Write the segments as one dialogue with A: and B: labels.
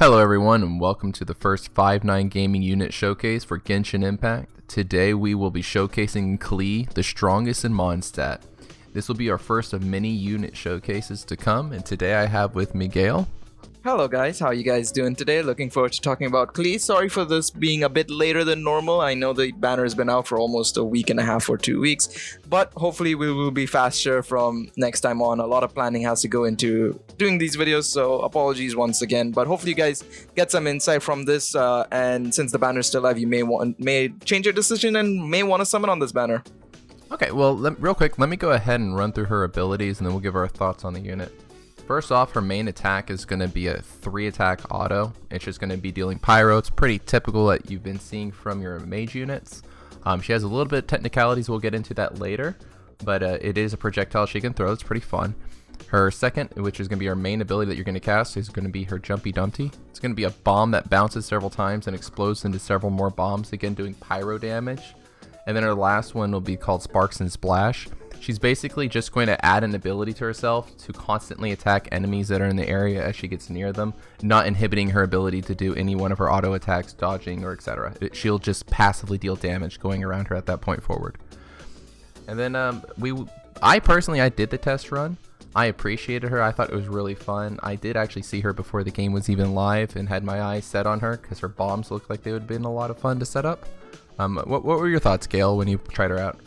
A: Hello everyone and welcome to the first 5-9 gaming unit showcase for Genshin Impact. Today we will be showcasing KLEE, the strongest in MONSTAT. This will be our first of many unit showcases to come, and today I have with me Gale.
B: Hello guys, how you guys doing today? Looking forward to talking about KLEE. Sorry for this being a bit later than normal. I know the banner has been out for almost a week and a half or 2 weeks, but hopefully we will be faster from next time on. A lot of planning has to go into doing these videos, so apologies once again, but hopefully you guys get some insight from this, and since the banner is still live, you may change your decision and may want to summon on this banner.
A: Okay, well, real quick, let me go ahead and run through her abilities and then we'll give our thoughts on the unit. First off, her main attack is going to be a 3-attack auto. It's just going to be dealing pyro. It's pretty typical that you've been seeing from your mage units. She has a little bit of technicalities, we'll get into that later, but it is a projectile she can throw. It's pretty fun. Her second, which is going to be her main ability that you're going to cast, is going to be her Jumpy Dumpty. It's going to be a bomb that bounces several times and explodes into several more bombs, again doing pyro damage. And then her last one will be called Sparks and Splash. She's basically just going to add an ability to herself to constantly attack enemies that are in the area as she gets near them, not inhibiting her ability to do any one of her auto attacks, dodging, or etc. She'll just passively deal damage going around her at that point forward. And then I personally did the test run. I appreciated her. I thought it was really fun. I did actually see her before the game was even live and had my eyes set on her because her bombs looked like they would have been a lot of fun to set up. What were your thoughts, Gale, when you tried her out?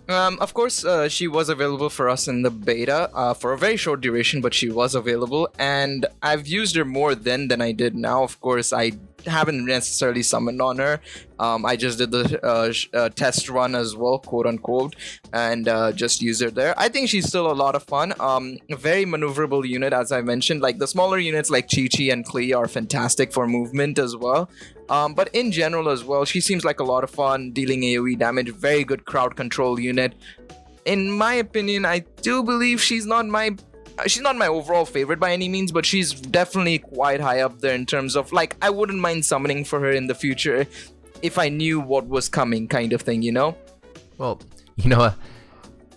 B: Of course, she was available for us in the beta for a very short duration, but she was available, and I've used her more then than I did now. Of course, I haven't necessarily summoned on her. I just did the test run as well, quote unquote, and just used her there. I think she's still a lot of fun. A very maneuverable unit, as I mentioned. Like the smaller units like Chi-Chi and KLEE are fantastic for movement as well. But in general as well, she seems like a lot of fun dealing AoE damage. Very good crowd control unit. In my opinion, I do believe she's not my overall favorite by any means, but she's definitely quite high up there in terms of, like, I wouldn't mind summoning for her in the future if I knew what was coming, kind of thing, you know?
A: Well,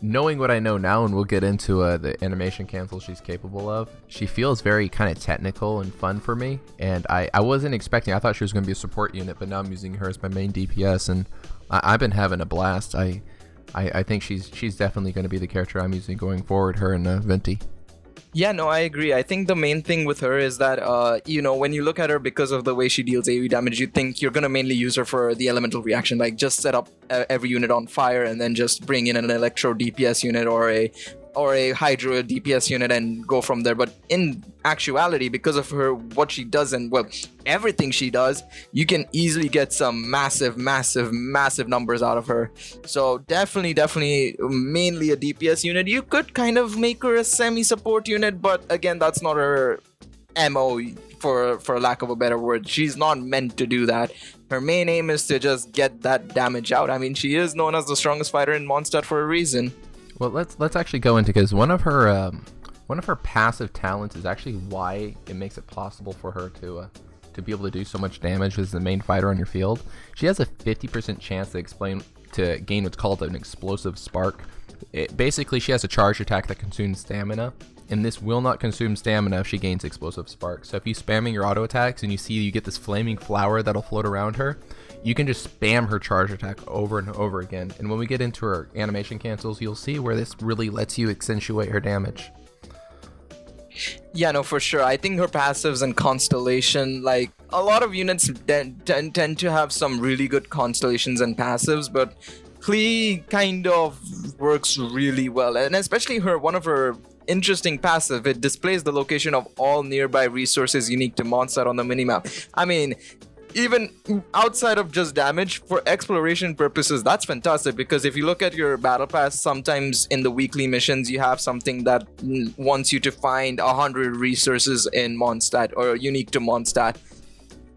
A: knowing what I know now, and we'll get into the animation cancel she's capable of, she feels very kind of technical and fun for me, and I wasn't expecting. I thought she was going to be a support unit, but now I'm using her as my main DPS, and I've been having a blast. I think she's definitely going to be the character I'm using going forward, her and Venti.
B: Yeah, no, I agree. I think the main thing with her is that, when you look at her because of the way she deals AoE damage, you think you're going to mainly use her for the elemental reaction, like just set up every unit on fire and then just bring in an electro DPS unit or a hydro DPS unit and go from there. But in actuality, because of her, what she does and, well, everything she does, you can easily get some massive numbers out of her. So definitely mainly a DPS unit. You could kind of make her a semi-support unit, but again, that's not her MO, for lack of a better word. She's not meant to do that. Her main aim is to just get that damage out. I mean, she is known as the strongest fighter in MONSTAT for a reason.
A: Well, let's actually go into, because one of her passive talents is actually why it makes it possible for her to be able to do so much damage as the main fighter on your field. She has a 50% chance to gain what's called an explosive spark. Basically, she has a charge attack that consumes stamina, and this will not consume stamina if she gains explosive spark. So if you spamming your auto attacks and you get this flaming flower that'll float around her, you can just spam her charge attack over and over again. And when we get into her animation cancels, you'll see where this really lets you accentuate her damage.
B: Yeah, no, for sure. I think her passives and Constellation, like, a lot of units tend to have some really good Constellations and passives, but KLEE kind of works really well. And especially one of her interesting passive, it displays the location of all nearby resources unique to MONSTAT on the minimap. I mean, even outside of just damage, for exploration purposes, that's fantastic, because if you look at your battle pass, sometimes in the weekly missions you have something that wants you to find 100 resources in MONSTAT or unique to MONSTAT.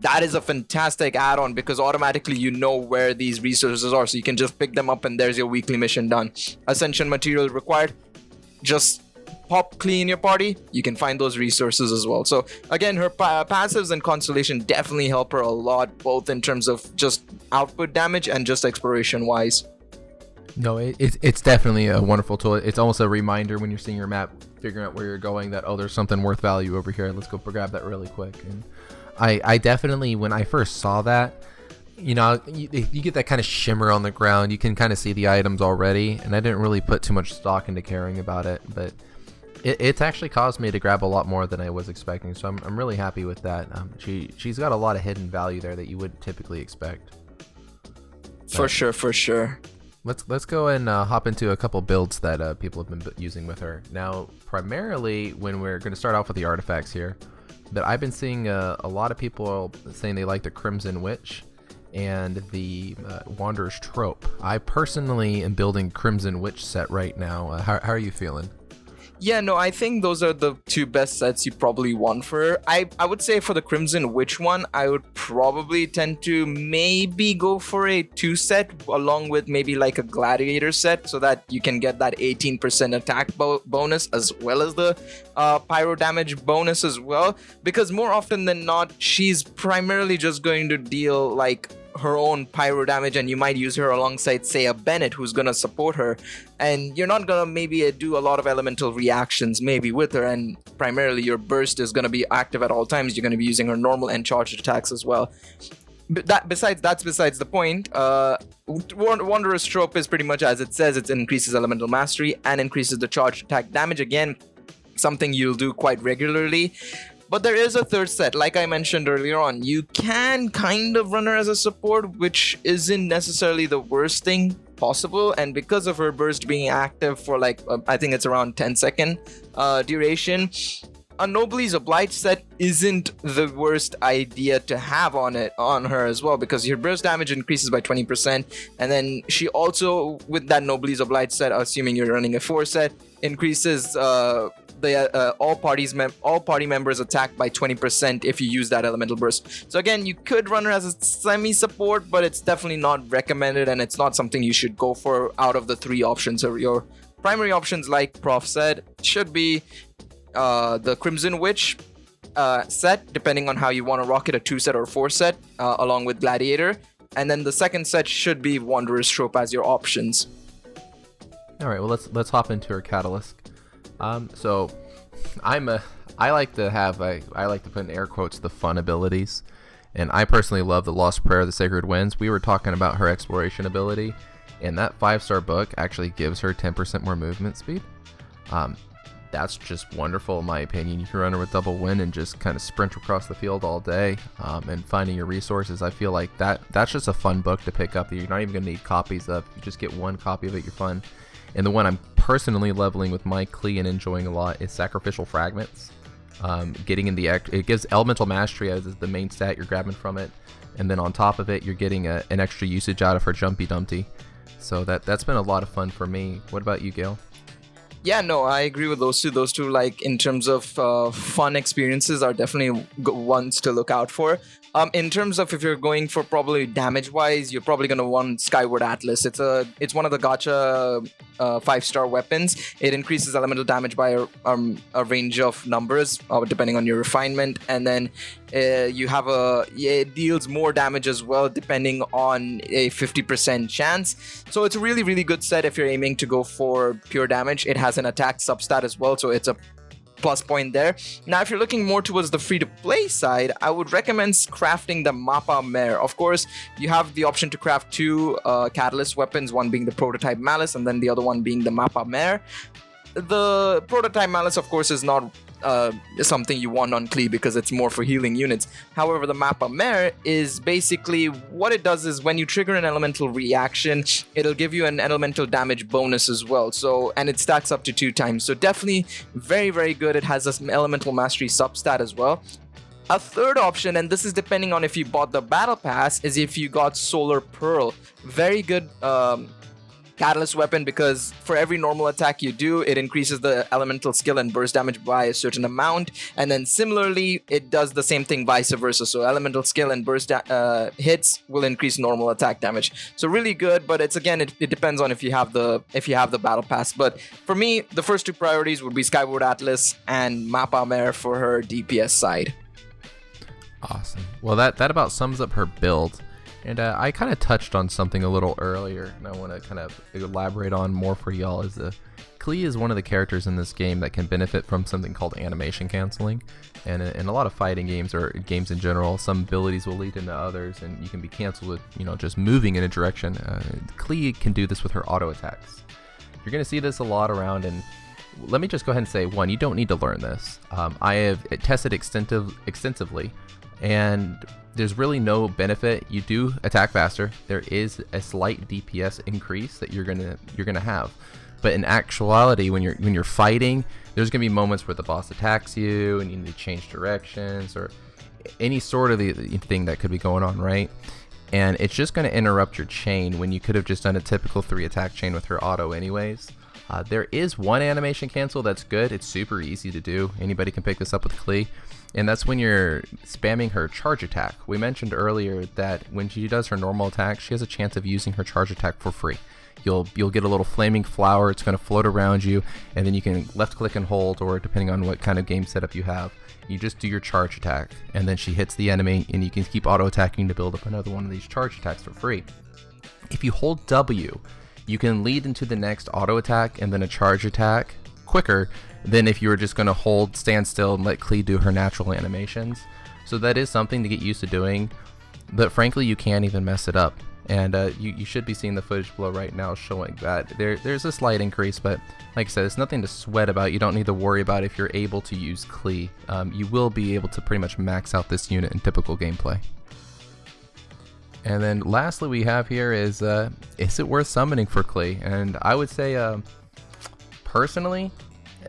B: That is a fantastic add-on, because automatically you know where these resources are, so you can just pick them up and there's your weekly mission done. Ascension material required, just pop KLEE in your party, you can find those resources as well. So again, her passives and Constellation definitely help her a lot, both in terms of just output damage and just exploration wise.
A: No, it's definitely a wonderful tool. It's almost a reminder when you're seeing your map, figuring out where you're going, that, oh, there's something worth value over here. Let's go grab that really quick. And I definitely, when I first saw that, you get that kind of shimmer on the ground. You can kind of see the items already, and I didn't really put too much stock into caring about it, but it's actually caused me to grab a lot more than I was expecting, so I'm really happy with that. She's got a lot of hidden value there that you wouldn't typically expect.
B: For sure.
A: Let's go and hop into a couple builds that people have been using with her. Now, primarily, when we're going to start off with the artifacts here, but I've been seeing a lot of people saying they like the Crimson Witch and the Wondrous Stroke. I personally am building Crimson Witch set right now. How are you feeling?
B: Yeah, no, I think those are the two best sets you probably want for her. I would say for the Crimson Witch one, I would probably tend to maybe go for a 2-set along with maybe like a Gladiator set so that you can get that 18% attack bonus as well as the pyro damage bonus as well. Because more often than not, she's primarily just going to deal like her own pyro damage, and you might use her alongside, say, a Bennett who's gonna support her, and you're not gonna maybe do a lot of elemental reactions maybe with her, and primarily your burst is gonna be active at all times. You're gonna be using her normal and charged attacks as well. But that's besides the point. Wondrous Stroke is pretty much as it says. It increases elemental mastery and increases the charged attack damage. Again, something you'll do quite regularly. But there is a third set, like I mentioned earlier on. You can kind of run her as a support, which isn't necessarily the worst thing possible. And because of her burst being active for like, I think it's around 10-second duration, a Nobley's Obliged set isn't the worst idea to have on her as well, because your burst damage increases by 20%, and then she also, with that Nobley's Obliged set, assuming you're running a 4-set, increases all party members attack by 20% if you use that elemental burst. So again, you could run her as a semi-support, but it's definitely not recommended, and it's not something you should go for out of the 3 options. So your primary options, like Prof said, should be the Crimson Witch set, depending on how you want to rock it, a 2-set or 4-set, along with Gladiator. And then the second set should be Wondrous Stroke as your options.
A: All right, well, let's hop into her Catalyst. So I like to put in air quotes the fun abilities, and I personally love the Lost Prayer of the Sacred Winds. We were talking about her exploration ability, and that 5-star book actually gives her 10% more movement speed. That's just wonderful in my opinion. You can run her with double wind and just kind of sprint across the field all day, and finding your resources. I feel like that's just a fun book to pick up that you're not even going to need copies of. You just get one copy of it, you're fun. And the one I'm personally leveling with my KLEE and enjoying a lot is Sacrificial Fragments. Getting in it gives elemental mastery as the main stat you're grabbing from it, and then on top of it, you're getting an extra usage out of her Jumpy Dumpty. So that's been a lot of fun for me. What about you, Gail?
B: Yeah, no, I agree with those two. Those two, like, in terms of fun experiences, are definitely ones to look out for. In terms of if you're going for probably damage-wise, you're probably going to want Skyward Atlas. It's one of the gacha 5-star weapons. It increases elemental damage by a range of numbers, depending on your refinement. And then it deals more damage as well, depending on a 50% chance. So it's a really, really good set if you're aiming to go for pure damage. It has an attack substat as well, so it's a plus point there. Now, if you're looking more towards the free-to-play side, I would recommend crafting the Mappa Mare. Of course, you have the option to craft 2 catalyst weapons, one being the Prototype Malice and then the other one being the Mappa Mare. The Prototype Malice, of course, is not something you want on KLEE because it's more for healing units. However, the Mappa Mare is basically, what it does is when you trigger an elemental reaction, it'll give you an elemental damage bonus as well. So, and it stacks up to 2 times. So definitely very, very good. It has this elemental mastery substat as well. A third option, and this is depending on if you bought the battle pass, is if you got Solar Pearl. Very good catalyst weapon, because for every normal attack you do, it increases the elemental skill and burst damage by a certain amount, and then similarly it does the same thing vice versa. So elemental skill and burst hits will increase normal attack damage. So really good, but it's again, it depends on if you have the battle pass. But for me, the first 2 priorities would be Skyward Atlas and Mappa Mare for her DPS side.
A: Awesome. Well, that about sums up her build. And I kind of touched on something a little earlier, and I want to kind of elaborate on more for y'all, is KLEE is one of the characters in this game that can benefit from something called animation canceling. And in a lot of fighting games or games in general, some abilities will lead into others, and you can be canceled with, just moving in a direction. KLEE can do this with her auto attacks. You're going to see this a lot around, and let me just go ahead and say, one, you don't need to learn this. I have tested extensively, and there's really no benefit. You do attack faster. There is a slight DPS increase that you're gonna have, but in actuality, when you're fighting, there's gonna be moments where the boss attacks you and you need to change directions or any sort of the thing that could be going on, right? And it's just gonna interrupt your chain when you could have just done a typical 3 attack chain with her auto anyways. There is one animation cancel that's good. It's super easy to do. Anybody can pick this up with KLEE. And that's when you're spamming her charge attack. We mentioned earlier that when she does her normal attack, she has a chance of using her charge attack for free. You'll get a little flaming flower. It's going to float around you, and then you can left click and hold, or depending on what kind of game setup you have, you just do your charge attack, and then she hits the enemy, and you can keep auto attacking to build up another one of these charge attacks for free. If you hold W, you can lead into the next auto attack and then a charge attack quicker than if you were just going to stand still and let KLEE do her natural animations. So that is something to get used to doing, but frankly you can't even mess it up. And you should be seeing the footage below right now showing that there's a slight increase, but like I said, it's nothing to sweat about. You don't need to worry about if you're able to use KLEE. You will be able to pretty much max out this unit in typical gameplay. And then lastly we have here is it worth summoning for KLEE? And I would say personally,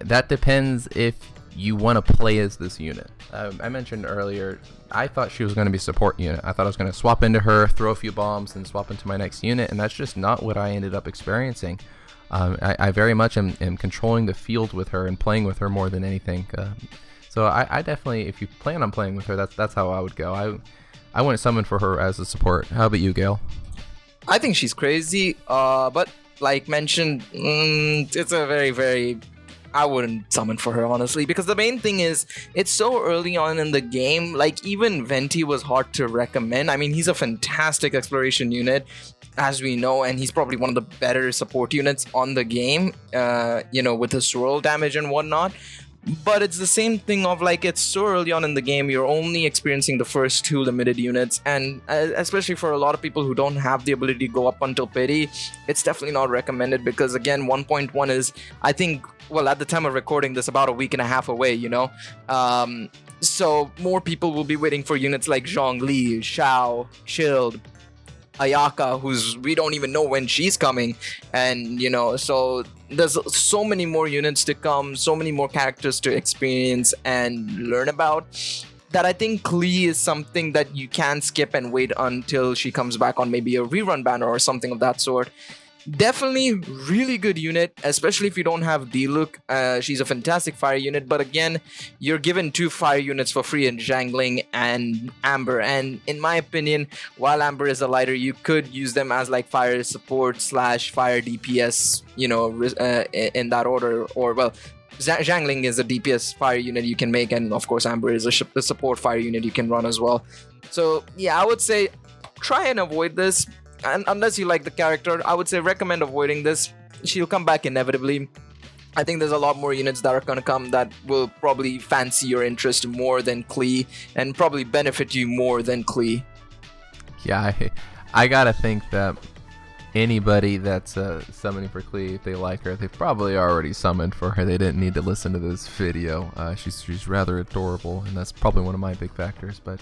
A: that depends if you want to play as this unit. I mentioned earlier, I thought she was going to be a support unit. I thought I was going to swap into her, throw a few bombs, and swap into my next unit, and that's just not what I ended up experiencing. I very much am controlling the field with her and playing with her more than anything. So I definitely, if you plan on playing with her, that's how I would go. I wouldn't summon for her as a support. How about you, Gale?
B: I think she's crazy, but like mentioned, it's a very, very... I wouldn't summon for her, honestly, because the main thing is it's so early on in the game. Like, even Venti was hard to recommend. I mean, he's a fantastic exploration unit, as we know, and he's probably one of the better support units on the game, with his swirl damage and whatnot. But it's the same thing of like, it's so early on in the game, you're only experiencing the first 2 limited units, and especially for a lot of people who don't have the ability to go up until pity, it's definitely not recommended, because again, 1.1 is, I think, well, at the time of recording this, about a week and a half away, so more people will be waiting for units like Zhongli, Xiao, Shield, Ayaka, we don't even know when she's coming, and so there's so many more units to come, so many more characters to experience and learn about, that I think KLEE is something that you can skip and wait until she comes back on maybe a rerun banner or something of that sort. Definitely really good unit, especially if you don't have D-Look. She's a fantastic fire unit, but again, you're given 2 fire units for free in Zhangling and Amber, and in my opinion, while Amber is a lighter, you could use them as like fire support / fire DPS, in that order. Or well, Zhangling is a DPS fire unit you can make, and of course Amber is a support fire unit you can run as well. So yeah, I would say try and avoid this. And unless you like the character, I would say recommend avoiding this. She'll come back inevitably. I think there's a lot more units that are going to come that will probably fancy your interest more than KLEE, and probably benefit you more than KLEE.
A: Yeah, I gotta think that anybody that's summoning for KLEE, if they like her, they've probably already summoned for her. They didn't need to listen to this video. She's rather adorable, and that's probably one of my big factors. But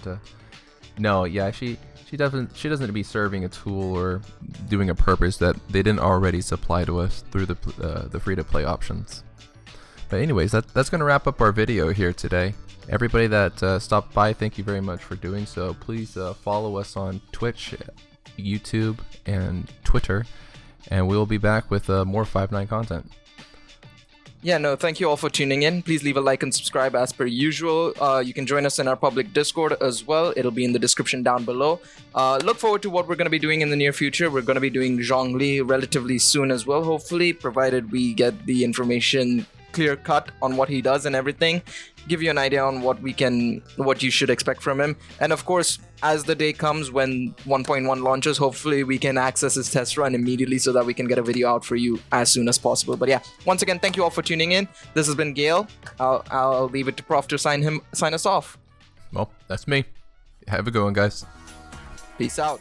A: no, yeah, she doesn't need to be serving a tool or doing a purpose that they didn't already supply to us through the free-to-play options. But anyways, that's going to wrap up our video here today. Everybody that stopped by, thank you very much for doing so. Please follow us on Twitch, YouTube, and Twitter, and we will be back with more 5-9 content.
B: Yeah, no, thank you all for tuning in. Please leave a like and subscribe as per usual. You can join us in our public Discord as well. It'll be in the description down below. Look forward to what we're going to be doing in the near future. We're going to be doing Zhongli relatively soon as well, hopefully, provided we get the information clear cut on what he does and everything. Give you an idea on what you should expect from him. And of course, as the day comes when 1.1 launches, hopefully we can access his test run immediately so that we can get a video out for you as soon as possible. But yeah, once again, thank you all for tuning in. This has been Gale. I'll leave it to Prof to sign us off.
A: Well, that's me. Have a good one, guys.
B: Peace out.